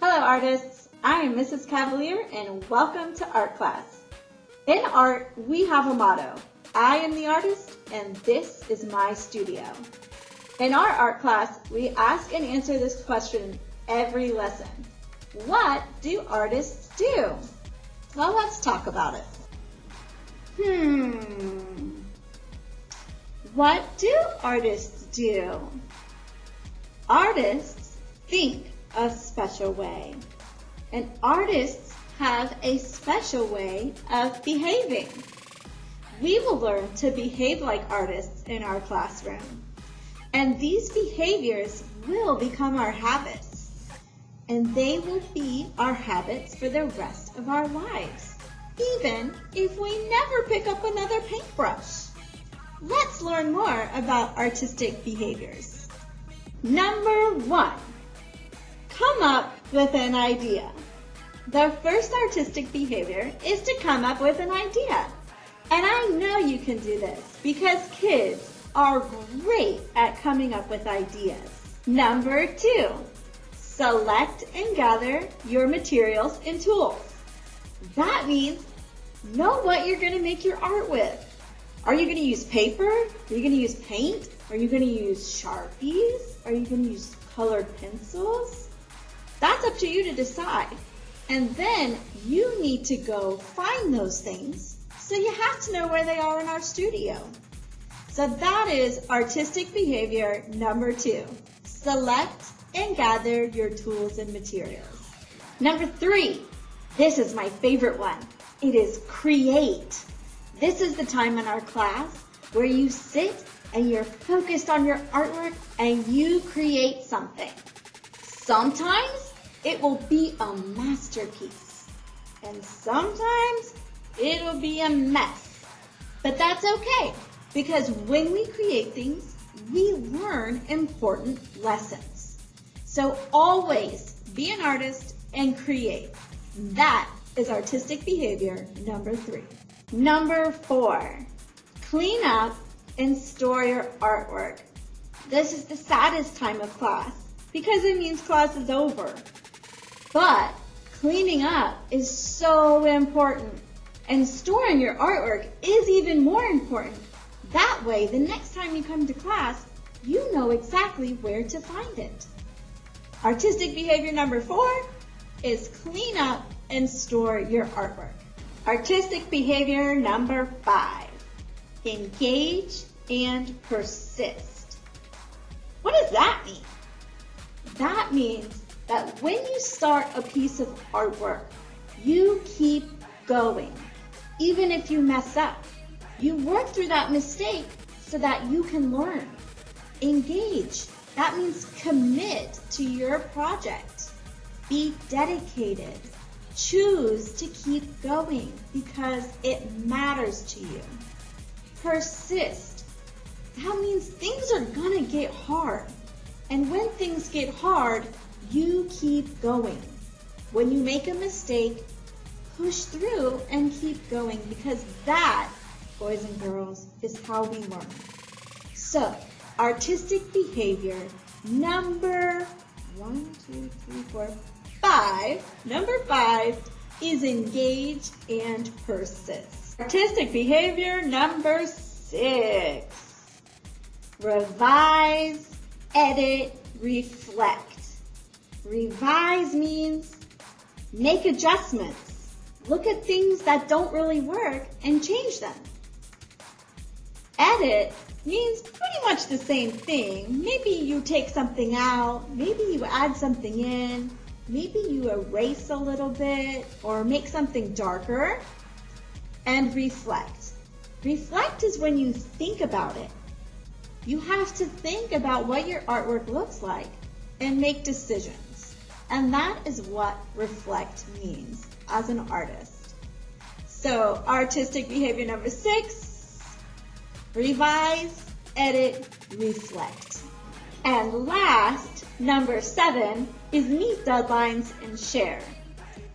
Hello artists, I am Mrs. Cavalier and welcome to art class. In art, we have a motto, I am the artist and this is my studio. In our art class, we ask and answer this question every lesson. What do artists do? Well, let's talk about it. What do artists do? Artists think a special way. And artists have a special way of behaving. We will learn to behave like artists in our classroom. And these behaviors will become our habits. And they will be our habits for the rest of our lives, even if we never pick up another paintbrush. Let's learn more about artistic behaviors. Number 1. Come up with an idea. The first artistic behavior is to come up with an idea. And I know you can do this because kids are great at coming up with ideas. Number 2, select and gather your materials and tools. That means know what you're going to make your art with. Are you going to use paper? Are you going to use paint? Are you going to use Sharpies? Are you going to use colored pencils? That's up to you to decide. And then you need to go find those things, so you have to know where they are in our studio. So that is artistic behavior number 2. Select and gather your tools and materials. Number 3, this is my favorite one. It is create. This is the time in our class where you sit and you're focused on your artwork and you create something. Sometimes it will be a masterpiece, and sometimes it'll be a mess. But that's okay, because when we create things, we learn important lessons. So always be an artist and create. That is artistic behavior number 3. Number 4, clean up and store your artwork. This is the saddest time of class because it means class is over. But cleaning up is so important, and storing your artwork is even more important. That way, the next time you come to class, you know exactly where to find it. Artistic behavior number 4 is clean up and store your artwork. Artistic behavior number 5, engage and persist. What does that mean? That means that when you start a piece of artwork, you keep going. Even if you mess up, you work through that mistake so that you can learn. Engage. That means commit to your project. Be dedicated. Choose to keep going because it matters to you. Persist. That means things are gonna get hard. And when things get hard, you keep going. When you make a mistake, push through and keep going, because that, boys and girls, is how we learn. So, artistic behavior number 5. Number 5 is engage and persist. Artistic behavior number 6. Revise, edit, reflect. Revise means make adjustments. Look at things that don't really work and change them. Edit means pretty much the same thing. Maybe you take something out, maybe you add something in, maybe you erase a little bit or make something darker. And reflect. Reflect is when you think about it. You have to think about what your artwork looks like and make decisions. And that is what reflect means as an artist. So artistic behavior number 6, revise, edit, reflect. And last, number 7, is meet deadlines and share.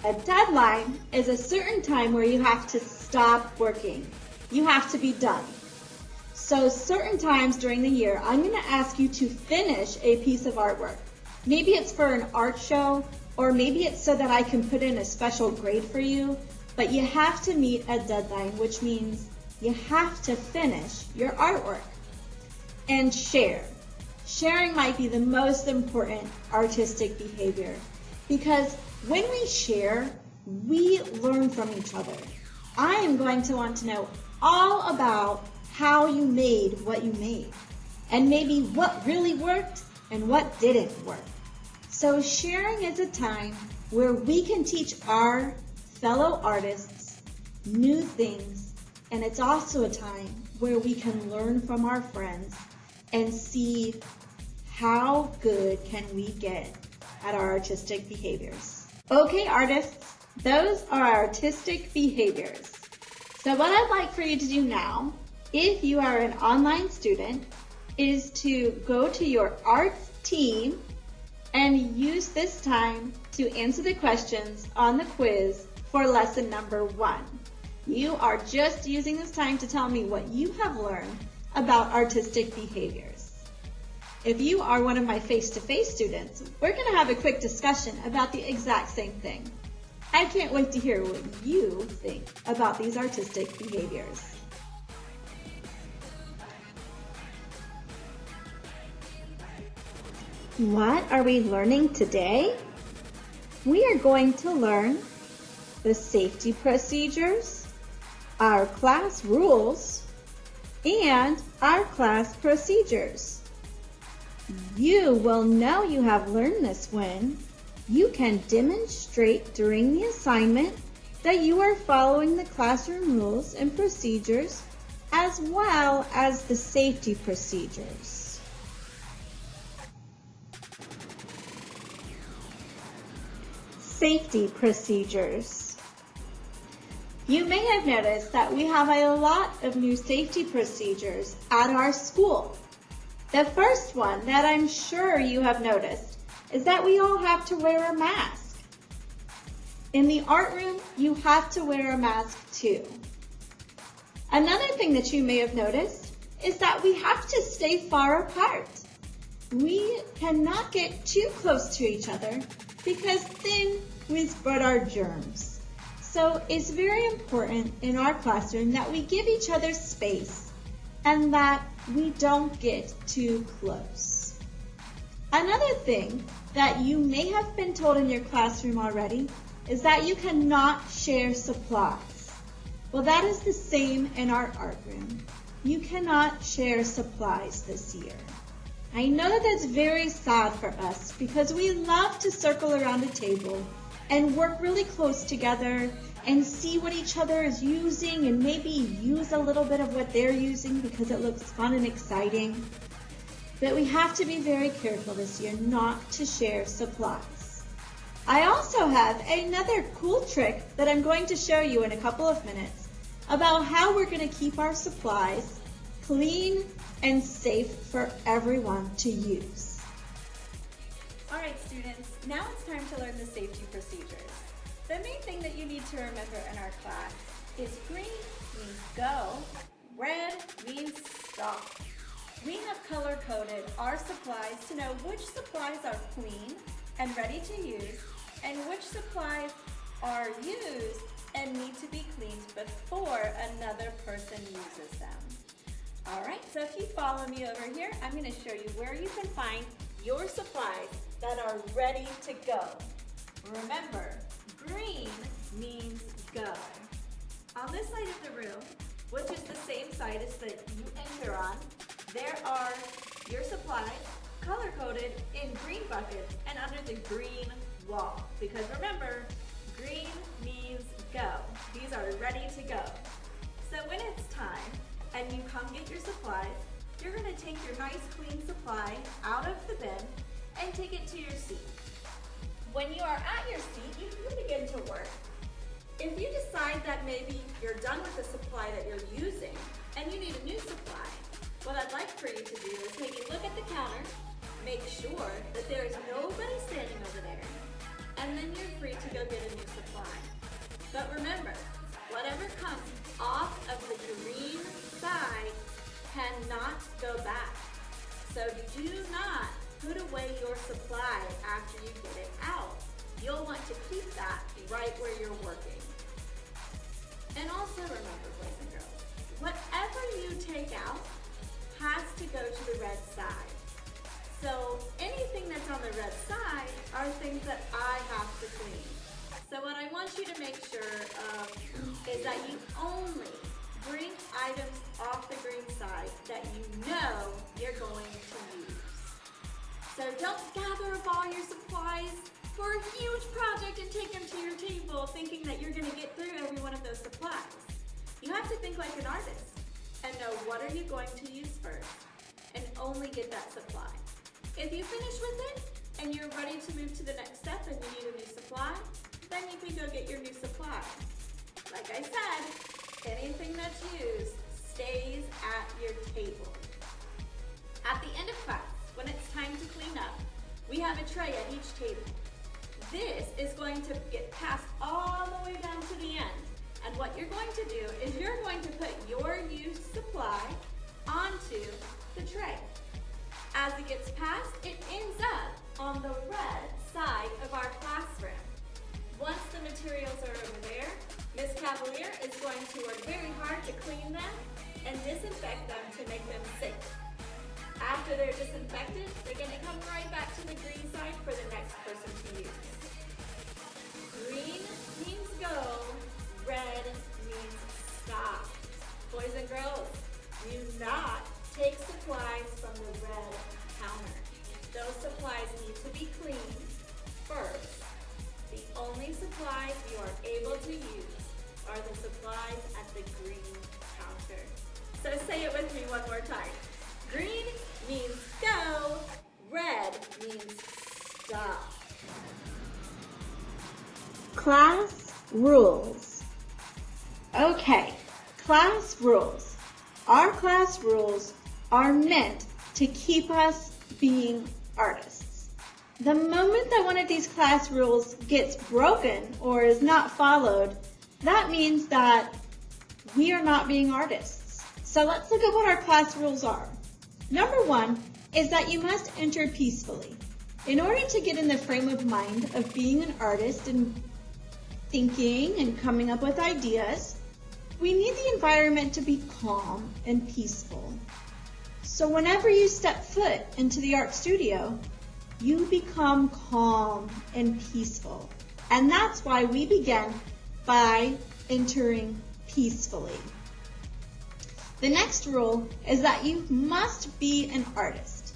A deadline is a certain time where you have to stop working. You have to be done. So certain times during the year, I'm going to ask you to finish a piece of artwork. Maybe it's for an art show, or maybe it's so that I can put in a special grade for you, but you have to meet a deadline, which means you have to finish your artwork. And share. Sharing might be the most important artistic behavior because when we share, we learn from each other. I am going to want to know all about how you made what you made and maybe what really worked and what didn't work. So sharing is a time where we can teach our fellow artists new things, and it's also a time where we can learn from our friends and see how good can we get at our artistic behaviors. Okay, artists, those are our artistic behaviors. So what I'd like for you to do now, if you are an online student, is to go to your arts team and use this time to answer the questions on the quiz for lesson number 1. You are just using this time to tell me what you have learned about artistic behaviors. If you are one of my face-to-face students, we're going to have a quick discussion about the exact same thing. I can't wait to hear what you think about these artistic behaviors. What are we learning today? We are going to learn the safety procedures, our class rules, and our class procedures. You will know you have learned this when you can demonstrate during the assignment that you are following the classroom rules and procedures as well as the safety procedures. Safety procedures. You may have noticed that we have a lot of new safety procedures at our school. The first one that I'm sure you have noticed is that we all have to wear a mask. In the art room, you have to wear a mask too. Another thing that you may have noticed is that we have to stay far apart. We cannot get too close to each other because then we spread our germs. So it's very important in our classroom that we give each other space and that we don't get too close. Another thing that you may have been told in your classroom already is that you cannot share supplies. Well, that is the same in our art room. You cannot share supplies this year. I know that that's very sad for us because we love to circle around a table and work really close together and see what each other is using and maybe use a little bit of what they're using because it looks fun and exciting. But we have to be very careful this year not to share supplies. I also have another cool trick that I'm going to show you in a couple of minutes about how we're going to keep our supplies clean and safe for everyone to use. All right, students, now it's time to learn the safety procedures. The main thing that you need to remember in our class is green means go, red means stop. We have color-coded our supplies to know which supplies are clean and ready to use and which supplies are used and need to be cleaned before another person uses them. All right, so if you follow me over here, I'm going to show you where you can find your supplies that are ready to go. Remember, green means go. On this side of the room, which is the same side as that you enter on, there are your supplies color-coded in green buckets and under the green wall. Because remember, green means go. These are ready to go. So when it's time and you come get your supplies, you're going to take your nice clean supply out of the bin and take it to your seat. When you are at your seat, you can begin to work. If you decide that maybe you're done with the supply that you're using and you need a new supply, what I'd like for you to do is maybe look at the counter, make sure that there is nobody standing over there, and then you're free to go get a new supply. But remember, whatever comes off of the green side cannot go back. So do not put away your supply after you get it out. You'll right where you're working. And also remember, boys and girls, whatever you take out has to go to the red side. So anything that's on the red side are things that I have to clean. So what I want you to make sure of is that you only bring items off the green side that you know you're going to use. So don't gather up all your supplies for a huge project and take them to your table thinking that you're going to get through every one of those supplies. You have to think like an artist and know what are you going to use first and only get that supply. If you finish with it and you're ready to move to the next step and you need a new supply, then you can go get your new supply. Like I said, anything that's used stays at your table. At the end of class, when it's time to clean up, we have a tray at each table. This is going to get passed all the way down to the end. And what you're going to do is you're going to put your used supply onto the tray. As it gets passed, it ends up on the red side of our classroom. Once the materials are over there, Miss Cavalier is going to work very hard to clean them and disinfect them to make them safe. After they're disinfected, they're going to come right back to the green side for the next person to use. Green means go, red means stop. Boys and girls, do not take supplies from the red counter. Those supplies need to be cleaned first. The only supplies you are able to use are the supplies at the green counter. So say it with me one more time. Green means go, red means stop. Class rules. Okay, class rules. Our class rules are meant to keep us being artists. The moment that one of these class rules gets broken or is not followed, that means that we are not being artists. So let's look at what our class rules are. Number 1 is that you must enter peacefully. In order to get in the frame of mind of being an artist and thinking and coming up with ideas, we need the environment to be calm and peaceful. So whenever you step foot into the art studio, you become calm and peaceful. And that's why we begin by entering peacefully. The next rule is that you must be an artist.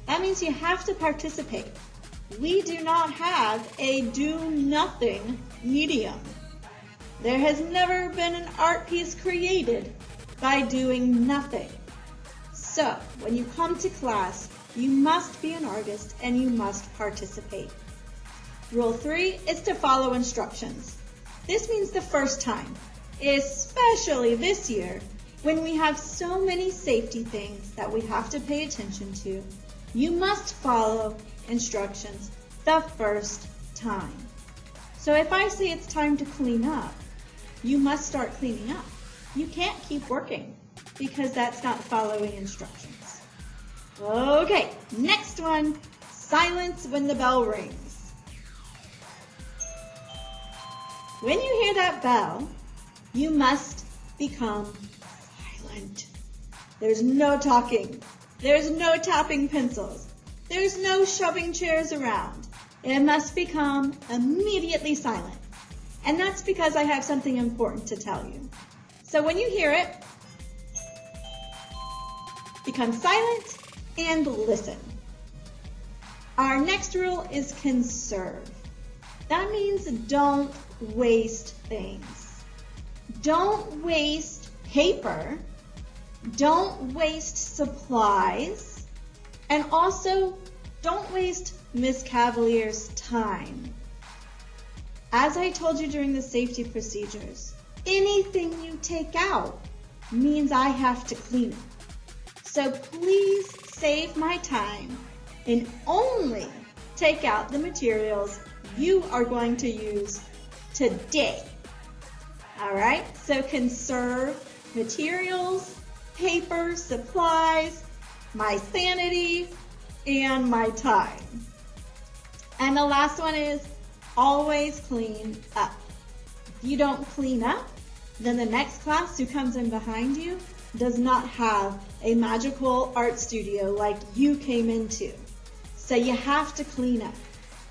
That means you have to participate. We do not have a do-nothing medium. There has never been an art piece created by doing nothing. So, when you come to class, you must be an artist and you must participate. Rule 3 is to follow instructions. This means the first time, especially this year, when we have so many safety things that we have to pay attention to, you must follow instructions the first time. So if I say it's time to clean up, you must start cleaning up. You can't keep working because that's not following instructions. Okay, next one, silence when the bell rings. When you hear that bell, you must become silent. There's no talking. There's no tapping pencils. There's no shoving chairs around. It must become immediately silent. And that's because I have something important to tell you. So when you hear it, become silent and listen. Our next rule is conserve. That means don't waste things. Don't waste paper. Don't waste supplies. And also, don't waste Miss Cavalier's time. As I told you during the safety procedures, anything you take out means I have to clean it. So please save my time and only take out the materials you are going to use today. All right, so conserve materials, paper, supplies, my sanity, and my time. And the last one is always clean up. If you don't clean up, then the next class who comes in behind you does not have a magical art studio like you came into. So you have to clean up.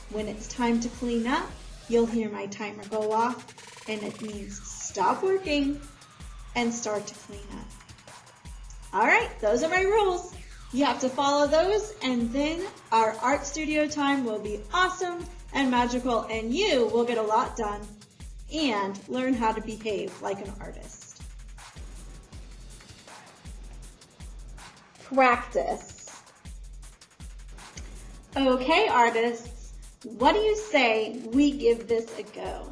When it's time to clean up, you'll hear my timer go off, and it means stop working and start to clean up. All right, those are my rules. You have to follow those, and then our art studio time will be awesome and magical, and you will get a lot done and learn how to behave like an artist. Practice. Okay, artists, what do you say we give this a go?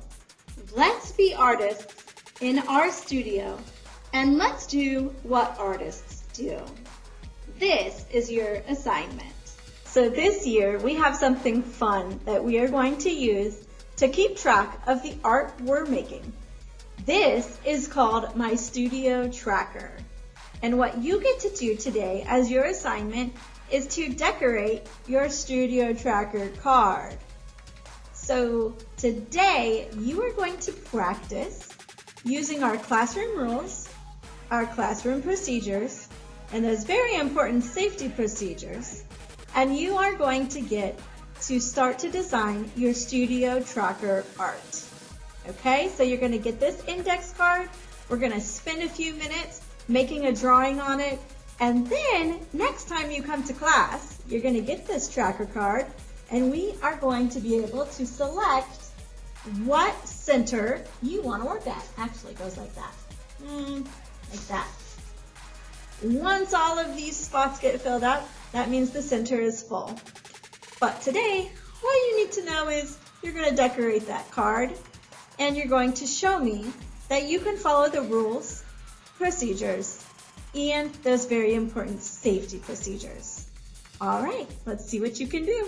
Let's be artists in our studio, and let's do what artists do. This is your assignment. So this year we have something fun that we are going to use to keep track of the art we're making. This is called my studio tracker. And what you get to do today as your assignment is to decorate your studio tracker card. So today you are going to practice using our classroom rules, our classroom procedures, and those very important safety procedures, and you are going to get to start to design your studio tracker art. Okay, so you're going to get this index card, we're going to spend a few minutes making a drawing on it, and then next time you come to class, you're going to get this tracker card, and we are going to be able to select what center you want to work at. Actually, it goes like that. Like that. Once all of these spots get filled up, that means the center is full. But today, all you need to know is you're going to decorate that card, and you're going to show me that you can follow the rules, procedures, and those very important safety procedures. All right, let's see what you can do.